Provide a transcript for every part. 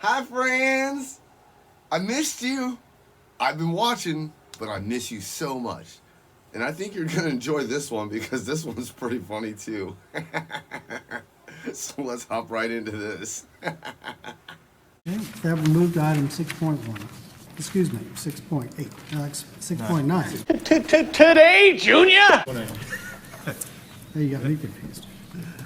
Hi, friends. I missed you. I've been watching, but I miss you so much. And I think you're going to enjoy this one because this one's pretty funny too. So let's hop right into this. Okay, that will move to item 6.1. Excuse me, 6.8. No, it's 6.9. Today, Junior? There you got me confused.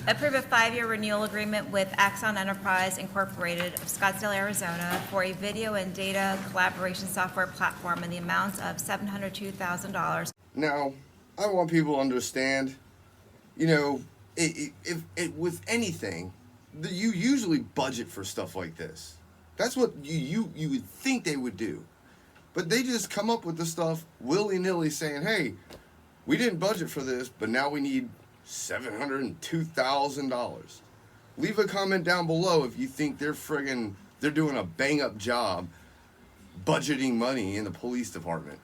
Approve a 5-year renewal agreement with Axon Enterprise Incorporated of Scottsdale, Arizona for a video and data collaboration software platform in the amount of $702,000. Now, I want people to understand, if with anything, you usually budget for stuff like this. That's what you would think they would do. But they just come up with the stuff willy-nilly saying, hey, we didn't budget for this, but now we need $702,000. Leave a comment down below if you think they're doing a bang-up job budgeting money in the police department.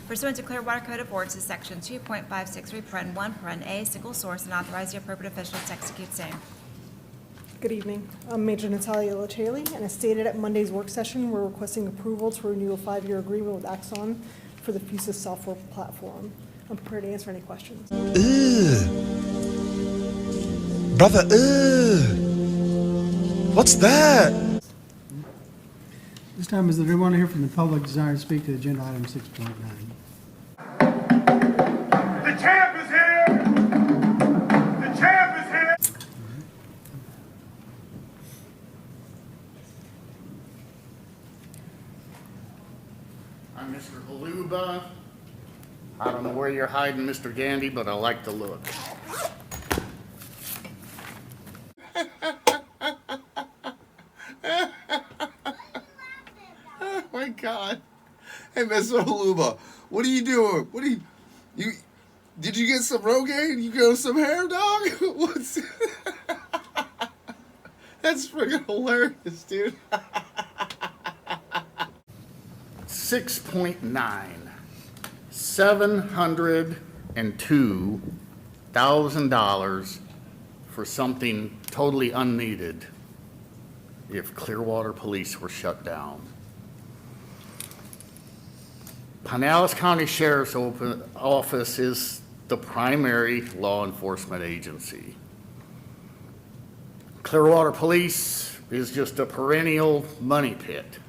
Pursuant to Clearwater Code of Ordinances, Section 2.563, 1, A, single source, and authorize the appropriate officials to execute same. Good evening. I'm Major Natalia Lachaley, and as stated at Monday's work session, we're requesting approval to renew a 5-year agreement with Axon for the Fusus software platform. I'm prepared to answer any questions. Brother, what's that? This time, is there anyone here from the public desiring to speak to agenda item 6.9? The champ is here! The champ is here! I'm Mr. Haluba. I don't know where you're hiding, Mr. Gandy, but I like the look. Oh my God. Hey, Mr. Haluba, what are you doing? Did you get some Rogaine? You grow some hair, dog? What's That's freaking hilarious, dude. 6.9. $702,000 for something totally unneeded if Clearwater Police were shut down. Pinellas County Sheriff's Office is the primary law enforcement agency. Clearwater Police is just a perennial money pit.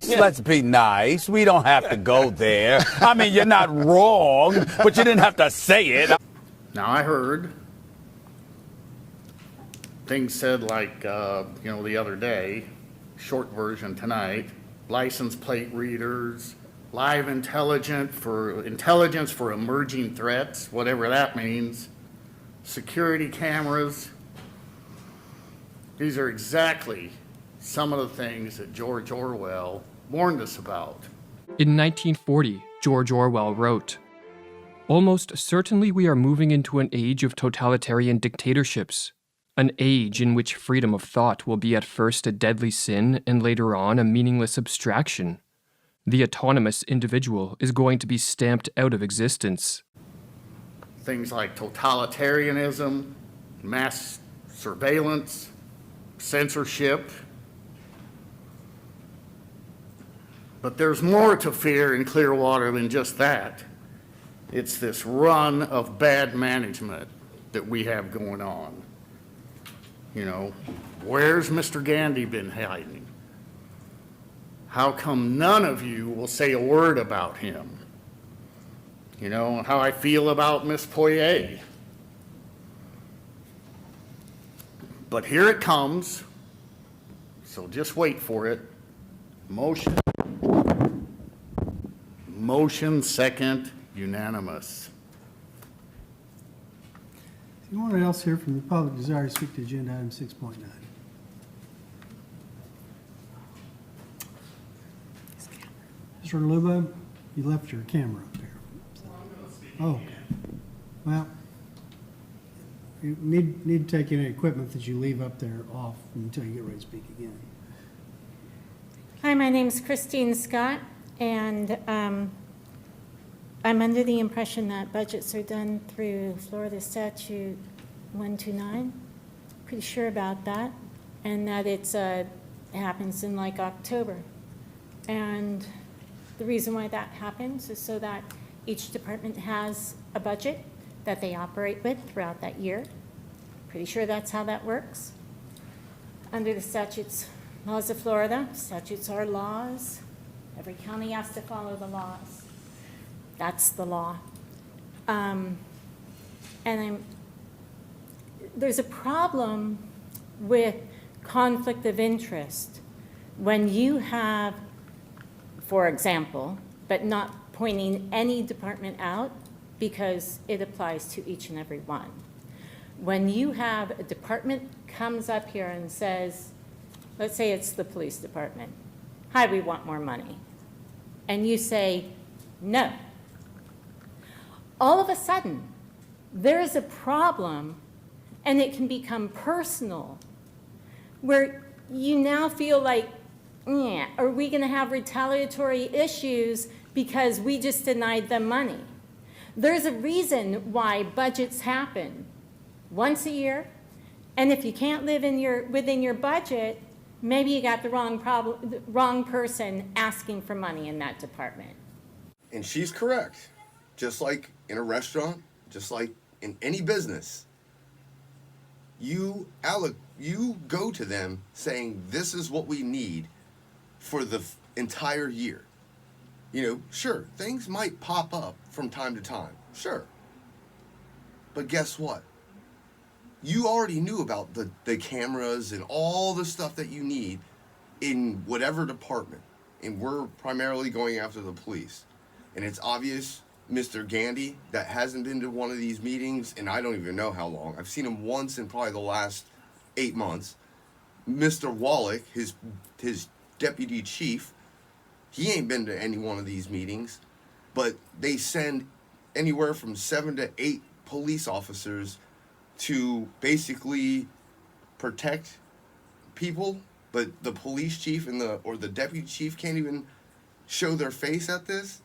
Let's be nice. We don't have to go there. I mean, you're not wrong, but you didn't have to say it. Now, I heard things said like, the other day, short version tonight, license plate readers, live intelligence for emerging threats, whatever that means, security cameras. These are exactly some of the things that George Orwell warned us about. In 1940, George Orwell wrote, "Almost certainly we are moving into an age of totalitarian dictatorships, an age in which freedom of thought will be at first a deadly sin and later on a meaningless abstraction. The autonomous individual is going to be stamped out of existence." Things like totalitarianism, mass surveillance, censorship. But there's more to fear in Clearwater than just that. It's this run of bad management that we have going on. Where's Mr. Gandy been hiding? How come none of you will say a word about him? How I feel about Miss Poirier. But here it comes, so just wait for it. Motion second, unanimous. Anyone else here from the public desire to speak to agenda item 6.9? Mr. Lubo, you left your camera up there. Oh, okay. Well, you need to take any equipment that you leave up there off until you get ready to speak again. Hi, my name is Christine Scott, and I'm under the impression that budgets are done through Florida Statute 129. Pretty sure about that. and that it happens in like October. And the reason why that happens is so that each department has a budget that they operate with throughout that year. Pretty sure that's how that works. Under the statutes, laws of Florida, statutes are laws. Every county has to follow the laws. That's the law. There's a problem with conflict of interest when you have, for example, but not pointing any department out because it applies to each and every one. When you have a department comes up here and says, let's say it's the police department, hi, we want more money. And you say, no. All of a sudden, there is a problem and it can become personal where you now feel like, yeah, are we going to have retaliatory issues because we just denied them money? There's a reason why budgets happen once a year, and if you can't live within your budget, maybe you got the wrong person asking for money in that department. And she's correct. Just like in a restaurant, just like in any business, you go to them saying, this is what we need for the entire year. You know, sure, things might pop up from time to time, sure. But guess what? You already knew about the cameras and all the stuff that you need in whatever department. And we're primarily going after the police. And it's obvious, Mr. Gandy, that hasn't been to one of these meetings, and I don't even know how long. I've seen him once in probably the last 8 months. Mr. Wallach, his deputy chief, he ain't been to any one of these meetings, but they send anywhere from 7 to 8 police officers to basically protect people, but the police chief or the deputy chief can't even show their face at this.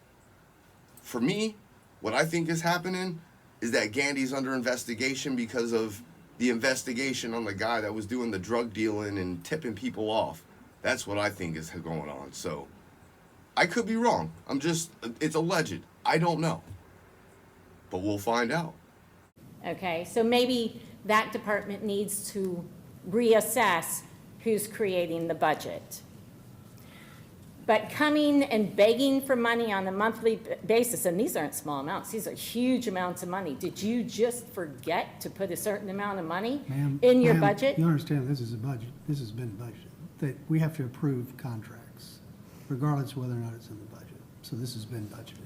For me, what I think is happening is that Gandy's under investigation because of the investigation on the guy that was doing the drug dealing and tipping people off. That's what I think is going on. So I could be wrong. It's alleged. I don't know. But we'll find out. Okay, so maybe that department needs to reassess who's creating the budget. But coming and begging for money on a monthly basis, and these aren't small amounts, these are huge amounts of money. Did you just forget to put a certain amount of money in your budget? You understand this is a budget. This has been budgeted. That we have to approve contracts, regardless of whether or not it's in the budget. So this has been budgeted.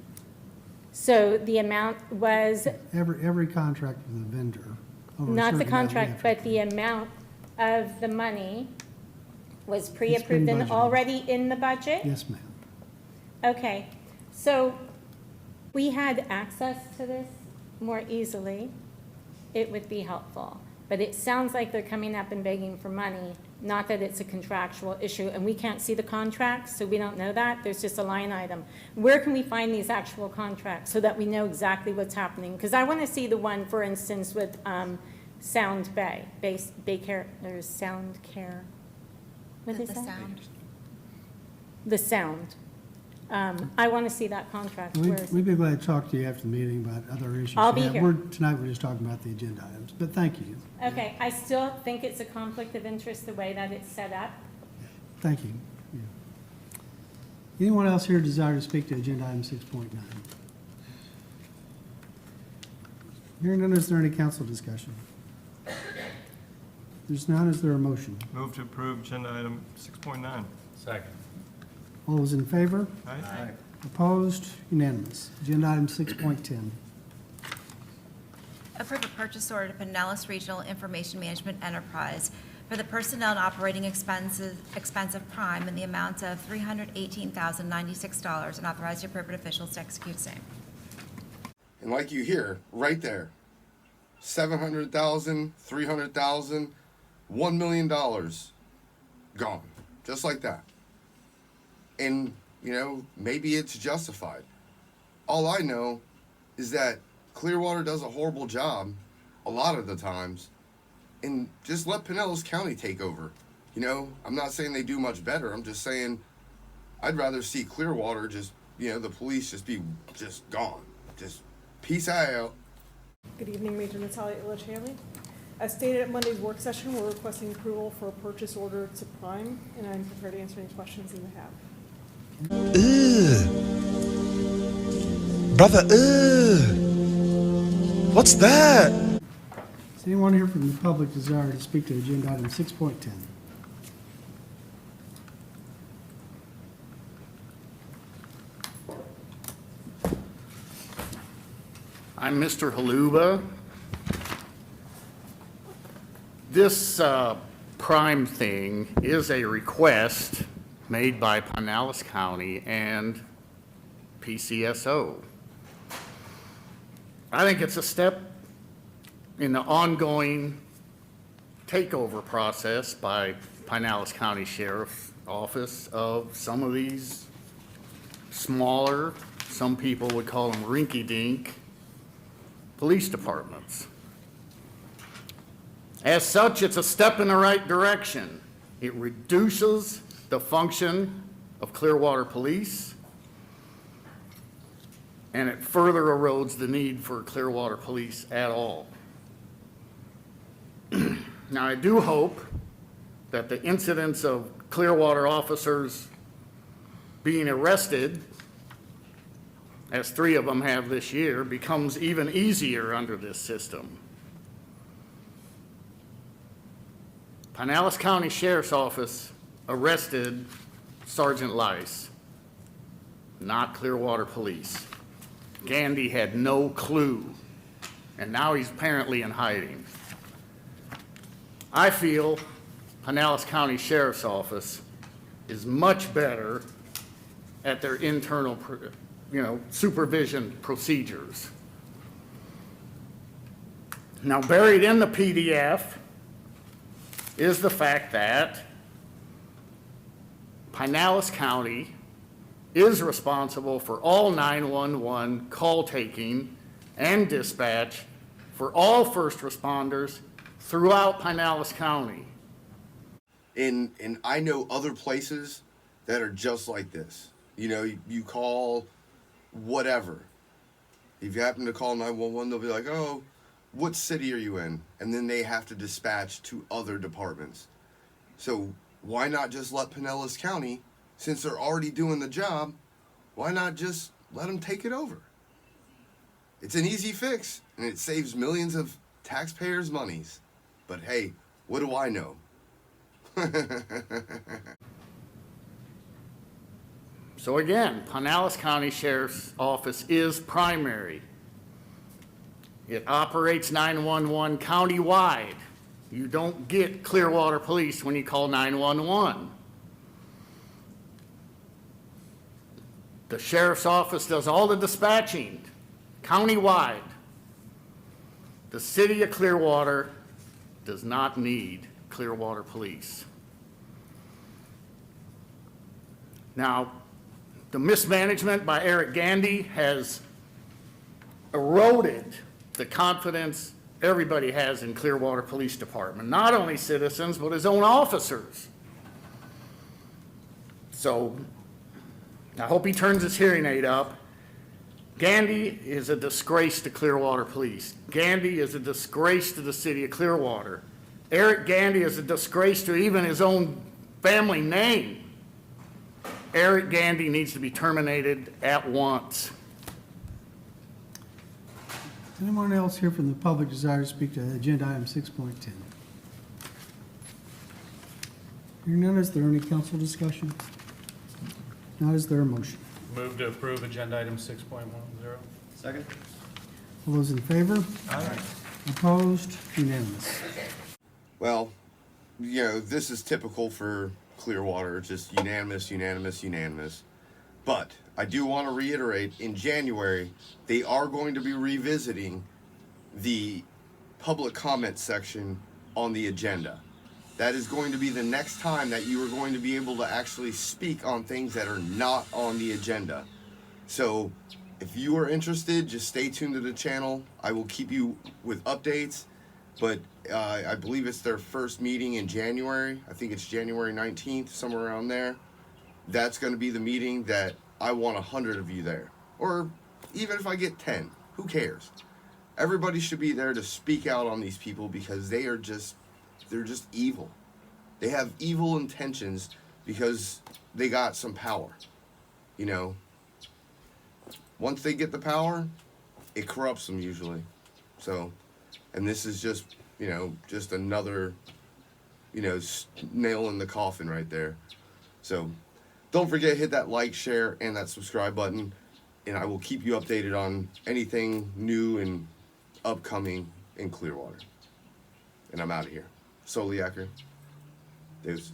So the amount was, Every contract with a vendor. over a not the certain amount, we contract, have to but the approve. amount of the money was pre-approved and budgeted. already in the budget? Yes, ma'am. Okay, so we had access to this more easily, it would be helpful. But it sounds like they're coming up and begging for money, not that it's a contractual issue, and we can't see the contracts, so we don't know that. There's just a line item. Where can we find these actual contracts so that we know exactly what's happening? Because I want to see the one, for instance, with Sound Bay, Baycare, there's Sound Care. What is The that? sound. The Sound. I want to see that contract. Where is it? We'd be glad to talk to you after the meeting about other issues. I'll be Yeah, here. Tonight, we're just talking about the agenda items, but thank you. Okay, I still think it's a conflict of interest the way that it's set up. Thank you. Yeah. Anyone else here desire to speak to agenda item 6.9? Hearing none, is there any council discussion? There's none, is there a motion? Move to approve agenda item 6.9. Second. All those in favor? Aye. Opposed? Unanimous. Agenda item 6.10. Approve a purchase order to Pinellas Regional Information Management Enterprise for the personnel and operating expense of Prime in the amount of $318,096 and authorize the appropriate officials to execute same. And like you hear, right there, $700,000, $300,000, $1 million gone, just like that. And, you know, maybe it's justified. All I know is that Clearwater does a horrible job a lot of the times, and just let Pinellas County take over. You know, I'm not saying they do much better. I'm just saying I'd rather see Clearwater just, you know, the police just be just gone. Just peace out. Good evening, Major Natalia Ilachelli. As stated at Monday's work session, we're requesting approval for a purchase order to Prime, and I'm prepared to answer any questions you may have. Brother, what's that? Does anyone here from the public desire to speak to agenda item 6.10? I'm Mr. Haluba. This Prime thing is a request made by Pinellas County and PCSO. I think it's a step in the ongoing takeover process by Pinellas County Sheriff's Office of some of these smaller, some people would call them rinky-dink, police departments. As such, it's a step in the right direction. It reduces the function of Clearwater Police, and it further erodes the need for Clearwater Police at all. Now, I do hope that the incidents of Clearwater officers being arrested, as 3 of them have this year, becomes even easier under this system. Pinellas County Sheriff's Office arrested Sergeant Lice, not Clearwater Police. Gandy had no clue, and now he's apparently in hiding. I feel Pinellas County Sheriff's Office is much better at their internal, supervision procedures. Now, buried in the PDF is the fact that Pinellas County is responsible for all 911 call taking and dispatch for all first responders throughout Pinellas County. And I know other places that are just like this. You know, you call whatever. If you happen to call 911, they'll be like, oh, what city are you in? And then they have to dispatch to other departments. So why not just let Pinellas County, since they're already doing the job, why not just let them take it over? It's an easy fix, and it saves millions of taxpayers' monies. But hey, what do I know? So again, Pinellas County Sheriff's Office is primary. It operates 911 countywide. You don't get Clearwater Police when you call 911. The Sheriff's Office does all the dispatching countywide. The city of Clearwater does not need Clearwater Police. Now, the mismanagement by Eric Gandy has eroded the confidence everybody has in Clearwater Police Department, not only citizens, but his own officers. So I hope he turns his hearing aid up. Gandy is a disgrace to Clearwater Police. Gandy is a disgrace to the city of Clearwater. Eric Gandy is a disgrace to even his own family name. Eric Gandy needs to be terminated at once. Anyone else here from the public desire to speak to agenda item 6.10? Hearing none, is there any council discussion? Now, is there a motion? Move to approve agenda item 6.10. Second? All those in favor? Aye. Opposed? Unanimous. Well, you know, this is typical for Clearwater, just unanimous, unanimous, unanimous. But I do want to reiterate, in January, they are going to be revisiting the public comment section on the agenda. That is going to be the next time that you are going to be able to actually speak on things that are not on the agenda. So if you are interested, just stay tuned to the channel. I will keep you with updates. but I believe it's their first meeting in January. I think it's January 19th, somewhere around there. That's going to be the meeting that I want 100 of you there. Or even if I get 10, who cares? Everybody should be there to speak out on these people because they're just evil. They have evil intentions because they got some power. You know, once they get the power, it corrupts them usually. So, and this is just, you know, just another, you know, nail in the coffin right there. So, don't forget, hit that like, share, and that subscribe button, and I will keep you updated on anything new and upcoming in Clearwater. And I'm out of here. Soliaker. Deuces.